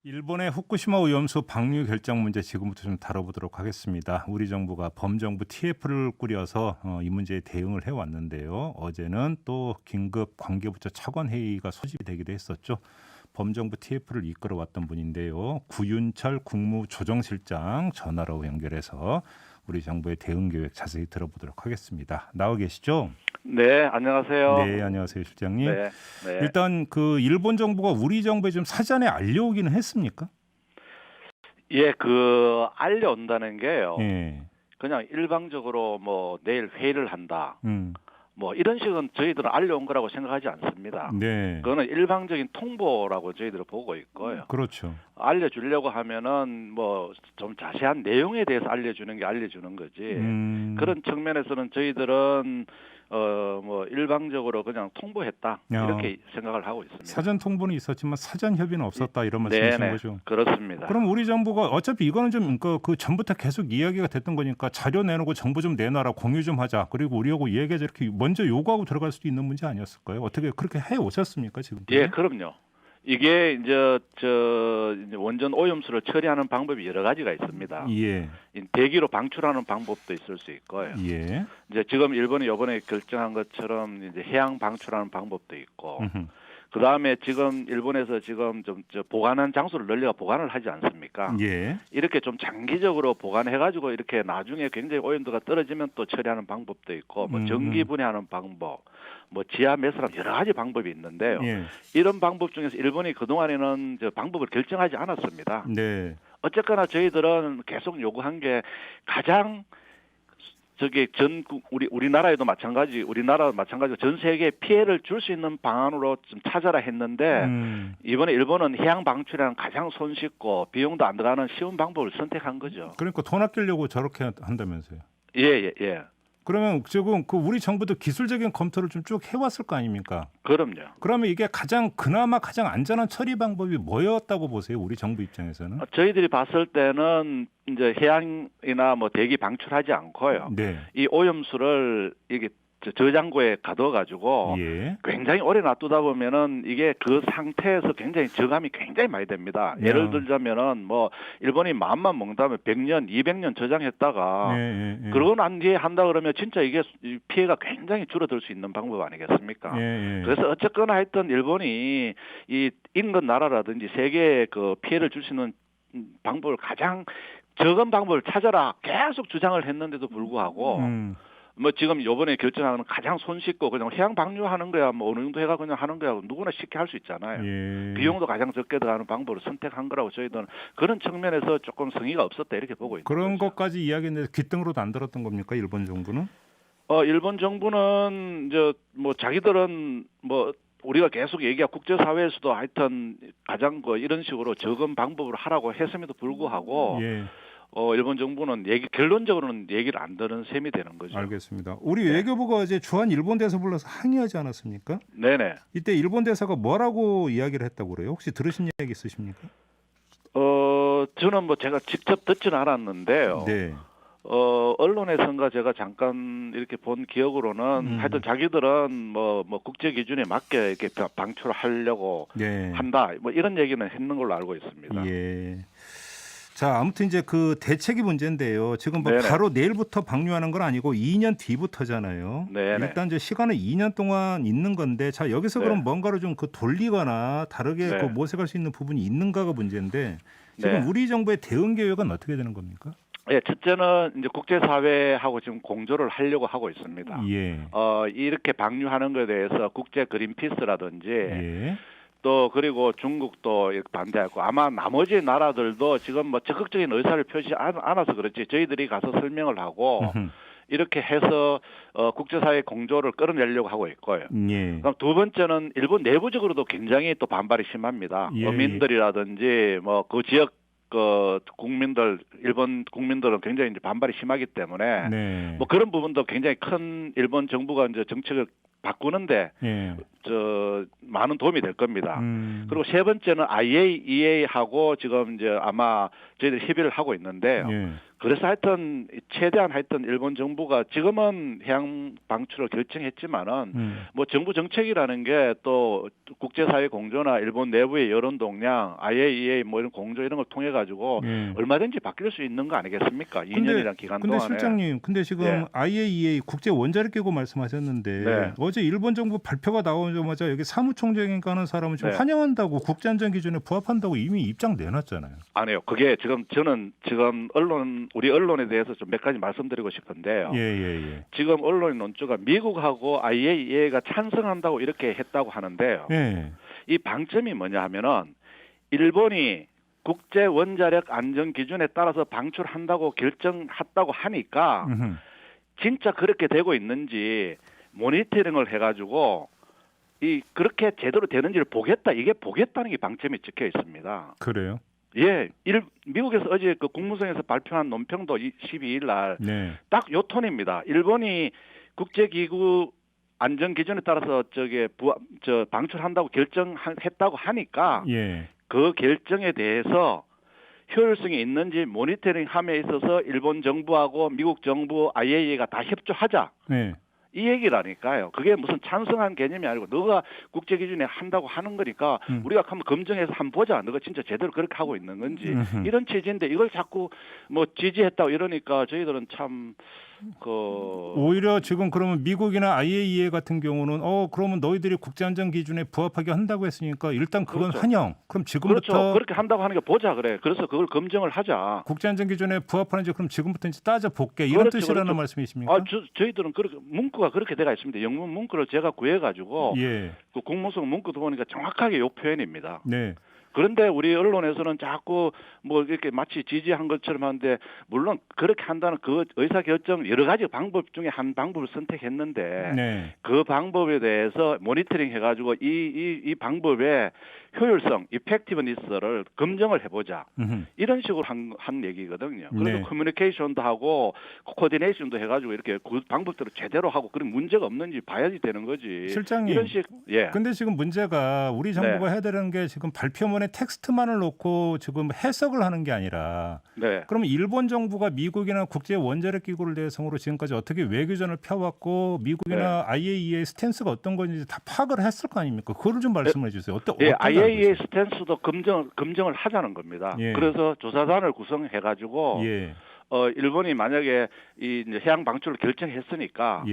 일본의 후쿠시마 오염수 방류 결정 문제 지금부터 좀 다뤄보도록 하겠습니다. 우리 정부가 범정부 TF를 꾸려서 이 문제에 대응을 해왔는데요. 어제는 또 긴급 관계부처 차관 회의가 소집이 되기도 했었죠. 범정부 TF를 이끌어왔던 분인데요. 구윤철 국무조정실장 전화로 연결해서 우리 정부의 대응 계획 자세히 들어보도록 하겠습니다. 나와 계시죠? 네, 안녕하세요. 네, 안녕하세요, 실장님. 네, 네. 일단 그 일본 정부가 우리 정부에 좀 사전에 알려오기는 했습니까? 예, 알려온다는 게요. 예. 그냥 일방적으로 뭐 내일 회의를 한다. 음. 뭐 이런 식은 저희들은 알려온 거라고 생각하지 않습니다. 네. 그거는 일방적인 통보라고 저희들은 보고 있고요. 그렇죠. 알려주려고 하면은 뭐 좀 자세한 내용에 대해서 알려주는 게 알려주는 거지. 그런 측면에서는 저희들은 뭐 일방적으로 그냥 통보했다 이렇게 생각을 하고 있습니다. 사전 통보는 있었지만 사전 협의는 없었다 이런 말씀이신 네네, 거죠? 그렇습니다. 그럼 우리 정부가 어차피 이거는 좀 그 전부터 계속 이야기가 됐던 거니까 자료 내놓고 정보 좀 내놔라, 공유 좀 하자, 그리고 우리하고 이야기하자 이렇게 먼저 요구하고 들어갈 수도 있는 문제 아니었을까요? 어떻게 그렇게 해 오셨습니까 지금? 예, 그럼요. 이게 이제 원전 오염수를 처리하는 방법이 여러 가지가 있습니다. 예. 대기로 방출하는 방법도 있을 수 있고요. 예. 이제 지금 일본이 이번에 결정한 것처럼 이제 해양 방출하는 방법도 있고, 음흠. 그 다음에 지금 일본에서 지금 좀 보관한 장소를 널리가 보관을 하지 않습니까? 예. 이렇게 좀 장기적으로 보관해가지고 이렇게 나중에 굉장히 오염도가 떨어지면 또 처리하는 방법도 있고, 뭐 전기 분해하는 방법, 뭐 지하 매설하는 여러 가지 방법이 있는데요. 예. 이런 방법 중에서 일본이 그동안에는 방법을 결정하지 않았습니다. 네. 어쨌거나 저희들은 계속 요구한 게 가장 우리나라도 마찬가지로 전 세계에 피해를 줄 수 있는 방안으로 좀 찾아라 했는데 이번에 일본은 해양 방출이라는 가장 손쉽고 비용도 안 들어가는 쉬운 방법을 선택한 거죠. 그러니까 돈 아끼려고 저렇게 한다면서요? 예. 그러면 지금 그 우리 정부도 기술적인 검토를 좀 쭉 해왔을 거 아닙니까? 그럼요. 그러면 이게 그나마 가장 안전한 처리 방법이 뭐였다고 보세요? 우리 정부 입장에서는? 저희들이 봤을 때는 이제 해양이나 뭐 대기 방출하지 않고요. 네. 이 오염수를 이게 저장고에 가둬가지고 예. 굉장히 오래 놔두다 보면은 이게 그 상태에서 굉장히 저감이 굉장히 많이 됩니다. 예를 들자면은 뭐 일본이 마음만 먹다면 100년, 200년 저장했다가 그러고 난 뒤에 한다 그러면 진짜 이게 피해가 굉장히 줄어들 수 있는 방법 아니겠습니까? 그래서 어쨌거나 하여튼 일본이 이 인근 나라라든지 세계에 그 피해를 줄 수 있는 방법을 가장 적은 방법을 찾아라 계속 주장을 했는데도 불구하고 뭐 지금 이번에 결정하는 가장 손쉽고 그냥 해양 방류하는 거야 뭐 어느 정도 해가 그냥 하는 거야 누구나 쉽게 할 수 있잖아요. 예. 비용도 가장 적게 들어가는 방법을 선택한 거라고 저희들은 그런 측면에서 조금 성의가 없었다 이렇게 보고 있는 그런 거죠. 것까지 이야기했는데 귓등으로도 안 들었던 겁니까 일본 정부는? 일본 정부는 이제 뭐 자기들은 뭐 우리가 계속 얘기한 국제사회에서도 하여튼 가장 이런 식으로 적은 방법을 하라고 했음에도 불구하고 예. 일본 정부는 결론적으로는 얘기를 안 듣는 셈이 되는 거죠. 알겠습니다. 우리 외교부가 어제 주한 일본 대사 불러서 항의하지 않았습니까? 네네. 이때 일본 대사가 뭐라고 이야기를 했다고 그래요? 혹시 들으신 얘기 있으십니까? 저는 뭐 제가 직접 듣지는 않았는데요. 네. 언론에선가 제가 잠깐 이렇게 본 기억으로는 하여튼 자기들은 뭐 국제 기준에 맞게 이렇게 방출을 하려고 한다. 뭐 이런 얘기는 했는 걸로 알고 있습니다. 예. 자, 아무튼 이제 그 대책이 문제인데요. 지금 뭐 바로 내일부터 방류하는 건 아니고 2년 뒤부터잖아요. 네네. 일단 이제 시간은 2년 동안 있는 건데, 자 여기서 그럼 뭔가를 좀 돌리거나 다르게 그 모색할 수 있는 부분이 있는가가 문제인데 지금 우리 정부의 대응 계획은 어떻게 되는 겁니까? 예, 첫째는 이제 국제사회하고 지금 공조를 하려고 하고 있습니다. 예. 이렇게 방류하는 것에 대해서 국제 그린피스라든지 또 그리고 중국도 반대하고 아마 나머지 나라들도 지금 뭐 적극적인 의사를 표시하지 않아서 그렇지 저희들이 가서 설명을 하고 이렇게 해서 국제사회 공조를 끌어내려고 하고 있고요. 그럼 두 번째는 일본 내부적으로도 굉장히 또 반발이 심합니다. 어민들이라든지 뭐 그 지역 국민들 일본 국민들은 굉장히 이제 반발이 심하기 때문에 뭐 그런 부분도 굉장히 큰 일본 정부가 이제 정책을 바꾸는데 많은 도움이 될 겁니다. 그리고 세 번째는 IAEA하고 지금 이제 아마 저희들이 협의를 하고 있는데요. 그래서 하여튼 최대한 하여튼 일본 정부가 지금은 해양 방출을 결정했지만은 뭐 정부 정책이라는 게 또 국제사회 공조나 일본 내부의 여론 동향, IAEA 뭐 이런 공조 이런 걸 통해 가지고 얼마든지 바뀔 수 있는 거 아니겠습니까? 2년이란 기간 근데 동안에. 실장님, 근데 지금 예. IAEA 국제 원자력 기구 말씀하셨는데 네. 어제 일본 정부 발표가 나오자마자 여기 사무총장인가 하는 사람은 지금 네. 환영한다고 국제안전 기준에 부합한다고 이미 입장 내놨잖아요. 아니요. 그게 저는 지금 우리 언론에 대해서 좀 몇 가지 말씀드리고 싶은데요. 예. 지금 언론의 논조가 미국하고 IAEA가 찬성한다고 이렇게 했다고 하는데요. 예. 이 방점이 뭐냐 하면은 일본이 국제 원자력 안전 기준에 따라서 방출한다고 결정했다고 하니까 진짜 그렇게 되고 있는지 모니터링을 해가지고 그렇게 제대로 되는지를 보겠다. 이게 보겠다는 게 방점이 찍혀 있습니다. 그래요? 예, 미국에서 어제 그 국무성에서 발표한 논평도 12일 날 딱 요 톤입니다. 일본이 국제기구 안전 기준에 따라서 방출한다고 결정했다고 하니까 그 결정에 대해서 효율성이 있는지 모니터링함에 있어서 일본 정부하고 미국 정부, IAEA가 다 협조하자. 이 얘기라니까요. 그게 무슨 찬성한 개념이 아니고 너가 국제 기준에 한다고 하는 거니까 우리가 한번 검증해서 한번 보자. 너가 진짜 제대로 그렇게 하고 있는 건지 이런 취지인데 이걸 자꾸 뭐 지지했다고 이러니까 저희들은 참 오히려 지금 그러면 미국이나 IAEA 같은 경우는 그러면 너희들이 국제안전 기준에 부합하게 한다고 했으니까 일단 그건 그렇죠. 환영. 그럼 지금부터 그렇죠. 그렇게 한다고 하는 게 보자 그래. 그래서 그걸 검증을 하자. 국제안전 기준에 부합하는지 그럼 지금부터 이제 따져 볼게. 이런 그렇죠, 뜻이라는 그렇죠. 말씀이십니까? 저희들은 그렇게 문구가 그렇게 돼가 있습니다. 영문 문구를 제가 구해가지고 예. 그 국무성 문구도 보니까 정확하게 요 표현입니다. 네. 그런데 우리 언론에서는 자꾸 뭐 이렇게 마치 지지한 것처럼 하는데 물론 그렇게 한다는 그 의사결정 여러 가지 방법 중에 한 방법을 선택했는데 그 방법에 대해서 모니터링 해가지고 이 방법의 효율성, 이펙티브니스를 검증을 해보자. 이런 식으로 한 얘기거든요. 그래서 커뮤니케이션도 하고 코디네이션도 해가지고 이렇게 그 방법대로 제대로 하고 그런 문제가 없는지 봐야지 되는 거지. 실장님. 이런 식. 예. 근데 지금 문제가 우리 정부가 해야 되는 게 지금 발표문에 텍스트만을 놓고 지금 해석을 하는 게 아니라 그러면 일본 정부가 미국이나 국제 원자력 기구를 대상으로 지금까지 어떻게 외교전을 펴왔고 미국이나 IAEA 스탠스가 어떤 건지 다 파악을 했을 거 아닙니까? 그걸 좀 말씀해 주세요. 어떤 IAEA 스탠스도 검증을 하자는 겁니다. 그래서 조사단을 구성해가지고 일본이 만약에 이 해양 방출을 결정했으니까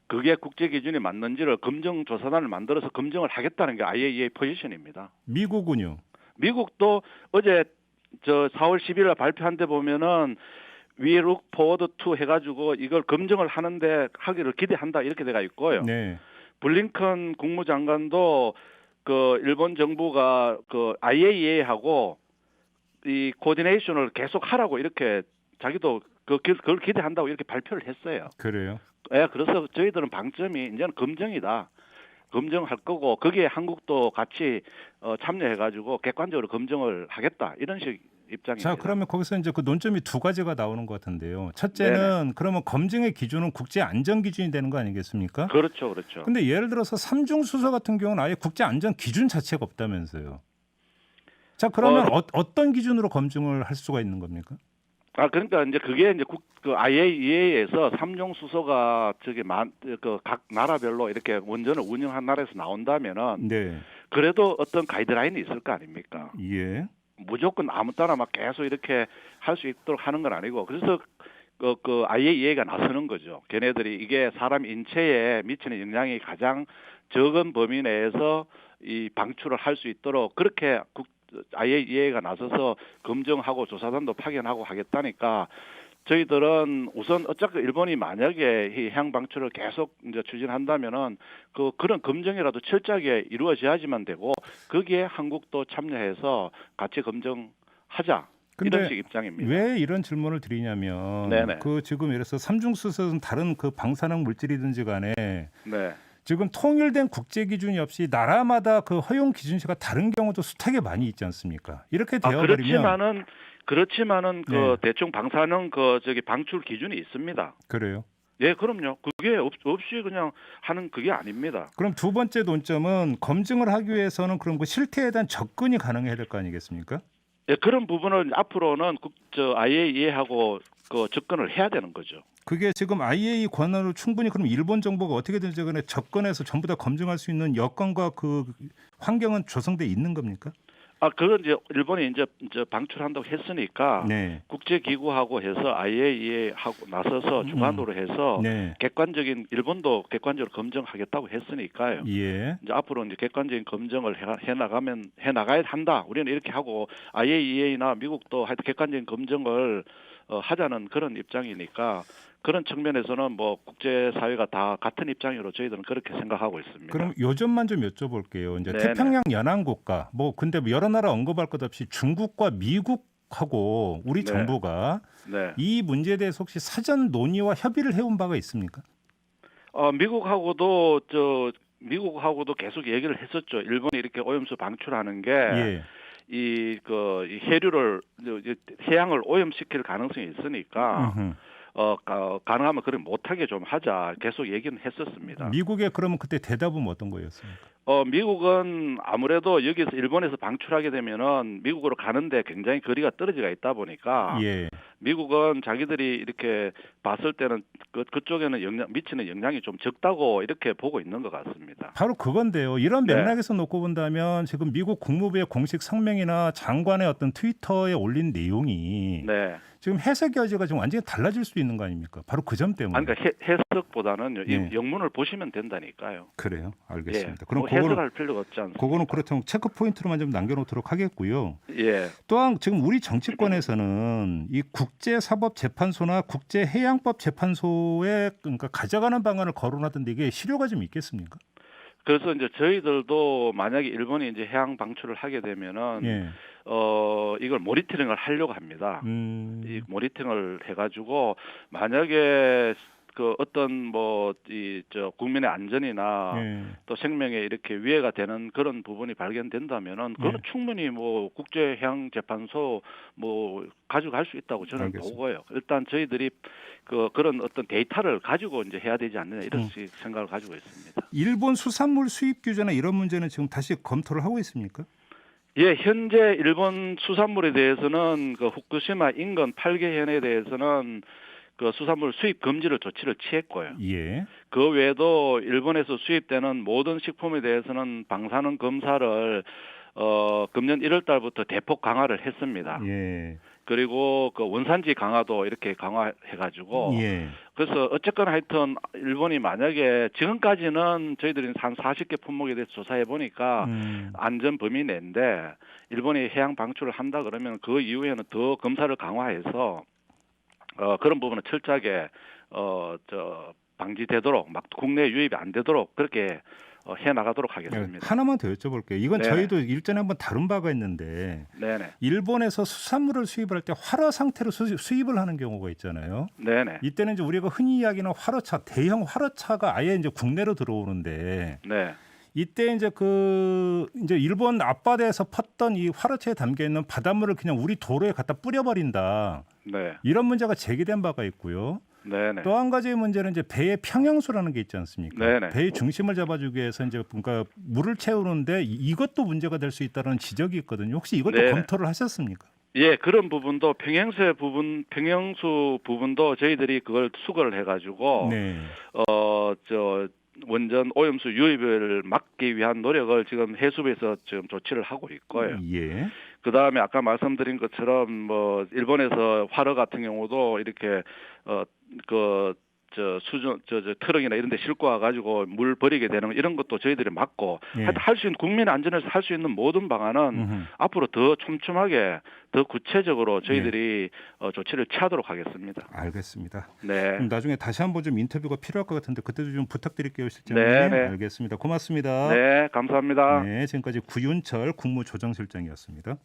그게 국제 기준이 맞는지를 검증 조사단을 만들어서 검증을 하겠다는 게 IAEA 포지션입니다. 미국은요? 미국도 어제 4월 10일 발표한 데 보면은 We look forward to 해가지고 이걸 검증을 하기를 기대한다 이렇게 돼가 있고요. 블링컨 국무장관도 그 일본 정부가 그 IAEA하고 이 코디네이션을 계속 하라고 이렇게 자기도 그걸 기대한다고 이렇게 발표를 했어요. 그래요? 예, 그래서 저희들은 방점이 이제는 검증이다. 검증할 거고 거기에 한국도 같이 참여해가지고 객관적으로 검증을 하겠다 이런 식 입장입니다. 자, 그러면 거기서 이제 그 논점이 두 가지가 나오는 것 같은데요. 첫째는 그러면 검증의 기준은 국제 안전 기준이 되는 거 아니겠습니까? 그렇죠. 근데 예를 들어서 삼중 수소 같은 경우는 아예 국제 안전 기준 자체가 없다면서요. 자, 그러면 어떤 기준으로 검증을 할 수가 있는 겁니까? 그러니까 이제 그게 이제 그 IAEA에서 삼중 수소가 각 나라별로 이렇게 원전을 운영한 나라에서 나온다면은 그래도 어떤 가이드라인이 있을 거 아닙니까? 무조건 아무 따나 막 계속 이렇게 할 수 있도록 하는 건 아니고 그래서 그 IAEA가 나서는 거죠. 걔네들이 이게 사람 인체에 미치는 영향이 가장 적은 범위 내에서 이 방출을 할 수 있도록 그렇게 IAEA가 나서서 검증하고 조사단도 파견하고 하겠다니까 저희들은 우선 어차피 일본이 만약에 이 해양 방출을 계속 이제 추진한다면은 그런 검증이라도 철저하게 이루어져야지만 되고 거기에 한국도 참여해서 같이 검증하자. 이런 식 입장입니다. 왜 이런 질문을 드리냐면 그 지금 예를 들어서 삼중수소는 다른 그 방사능 물질이든지 간에 지금 통일된 국제 기준이 없이 나라마다 그 허용 기준치가 다른 경우도 숱하게 많이 있지 않습니까? 이렇게 되어버리면 그렇지만은 대충 방사능 방출 기준이 있습니다. 그래요? 예, 그럼요. 그게 없이 그냥 하는 그게 아닙니다. 그럼 두 번째 논점은 검증을 하기 위해서는 그럼 그 실태에 대한 접근이 가능해야 될 거 아니겠습니까? 예, 그런 부분은 앞으로는 IAEA하고 그 접근을 해야 되는 거죠. 그게 지금 IAEA 권한으로 충분히 그럼 일본 정부가 어떻게든지 간에 접근해서 전부 다 검증할 수 있는 여건과 그 환경은 조성돼 있는 겁니까? 그건 이제 일본이 이제 방출한다고 했으니까 네. 국제기구하고 해서 IAEA하고 나서서 주관으로 해서 네. 객관적인 일본도 객관적으로 검증하겠다고 했으니까요. 예. 이제 앞으로 이제 객관적인 검증을 해 나가야 한다. 우리는 이렇게 하고 IAEA나 미국도 하여튼 객관적인 검증을 하자는 그런 입장이니까 그런 측면에서는 뭐 국제사회가 다 같은 입장으로 저희들은 그렇게 생각하고 있습니다. 그럼 요점만 좀 여쭤볼게요. 이제 네네. 태평양 연안 국가 뭐 근데 뭐 여러 나라 언급할 것 없이 중국과 미국하고 우리 네. 정부가 네. 이 문제에 대해서 혹시 사전 논의와 협의를 해온 바가 있습니까? 미국하고도 계속 얘기를 했었죠. 일본이 이렇게 오염수 방출하는 게 예. 이 해류를 해양을 오염시킬 가능성이 있으니까 음흠. 가능하면 그렇게 못하게 좀 하자 계속 얘기는 했었습니다. 미국의 그러면 그때 대답은 어떤 거였습니까? 미국은 아무래도 여기서 일본에서 방출하게 되면은 미국으로 가는데 굉장히 거리가 떨어지가 있다 보니까 예. 미국은 자기들이 이렇게 봤을 때는 그쪽에는 미치는 영향이 좀 적다고 이렇게 보고 있는 것 같습니다. 바로 그건데요. 이런 네. 맥락에서 놓고 본다면 지금 미국 국무부의 공식 성명이나 장관의 어떤 트위터에 올린 내용이 네. 지금 해석 여지가 지금 완전히 달라질 수 있는 거 아닙니까? 바로 그 점 때문에. 그러니까 해석보다는 예. 영문을 보시면 된다니까요. 그래요. 알겠습니다. 예. 그럼 뭐 해석할 필요가 없지 않습니까? 그거는 그렇다면 체크 포인트로만 좀 남겨놓도록 하겠고요. 예. 또한 지금 우리 정치권에서는 이 국제사법재판소나 국제해양법재판소에 그러니까 가져가는 방안을 거론하던데 이게 실효가 좀 있겠습니까? 그래서 이제 저희들도 만약에 일본이 이제 해양 방출을 하게 되면은 예. 이걸 모니터링을 하려고 합니다. 이 모니터링을 해가지고 만약에 그 어떤 국민의 안전이나 예. 또 생명에 이렇게 위해가 되는 그런 부분이 발견된다면은 그거는 예. 충분히 뭐 국제해양재판소 뭐 가져갈 수 있다고 저는 알겠습니다. 보고요. 일단 저희들이 그런 어떤 데이터를 가지고 이제 해야 되지 않느냐 이런 생각을 가지고 있습니다. 일본 수산물 수입 규제나 이런 문제는 지금 다시 검토를 하고 있습니까? 예, 현재 일본 수산물에 대해서는 그 후쿠시마 인근 8개 현에 대해서는 그 수산물 수입 금지를 조치를 취했고요. 예. 그 외에도 일본에서 수입되는 모든 식품에 대해서는 방사능 검사를 금년 1월 달부터 대폭 강화를 했습니다. 예. 그리고 그 원산지 강화도 이렇게 강화해가지고 예. 그래서 어쨌거나 하여튼 일본이 만약에 지금까지는 저희들이 한 40개 품목에 대해서 조사해 보니까 안전 범위 내인데 일본이 해양 방출을 한다 그러면 그 이후에는 더 검사를 강화해서 그런 부분은 철저하게 방지되도록 막 국내 유입이 안 되도록 그렇게 해 나가도록 하겠습니다. 하나만 더 여쭤볼게요. 이건 네네. 저희도 일전에 한번 다룬 바가 있는데 네네. 일본에서 수산물을 수입할 때 활어 상태로 수입을 하는 경우가 있잖아요. 네네. 이때는 이제 우리가 흔히 이야기하는 활어차, 대형 활어차가 아예 이제 국내로 들어오는데 네. 이때 이제 이제 일본 앞바다에서 팠던 이 활어차에 담겨 있는 바닷물을 그냥 우리 도로에 갖다 뿌려버린다. 네. 이런 문제가 제기된 바가 있고요. 네네. 또 한 가지의 문제는 이제 배의 평형수라는 게 있지 않습니까? 네네. 배의 중심을 잡아주기 위해서 이제 그러니까 물을 채우는데 이것도 문제가 될 수 있다는 지적이 있거든요. 혹시 이것도 네네. 검토를 하셨습니까? 예, 그런 부분도 평형수 부분도 저희들이 그걸 수거를 해가지고 네. 원전 오염수 유입을 막기 위한 노력을 지금 해수부에서 지금 조치를 하고 있고요. 예. 그 다음에 아까 말씀드린 것처럼 뭐 일본에서 활어 같은 경우도 이렇게 트럭이나 이런 데 싣고 와가지고 물 버리게 되는 이런 것도 저희들이 막고 예. 하여튼 할 수 있는 국민 안전에서 할 수 있는 모든 방안은 앞으로 더 촘촘하게 더 구체적으로 저희들이 조치를 취하도록 하겠습니다. 알겠습니다. 네. 그럼 나중에 다시 한번 좀 인터뷰가 필요할 것 같은데 그때도 좀 부탁드릴게요, 실장님. 네네. 알겠습니다. 고맙습니다. 네, 감사합니다. 네, 지금까지 구윤철 국무조정실장이었습니다.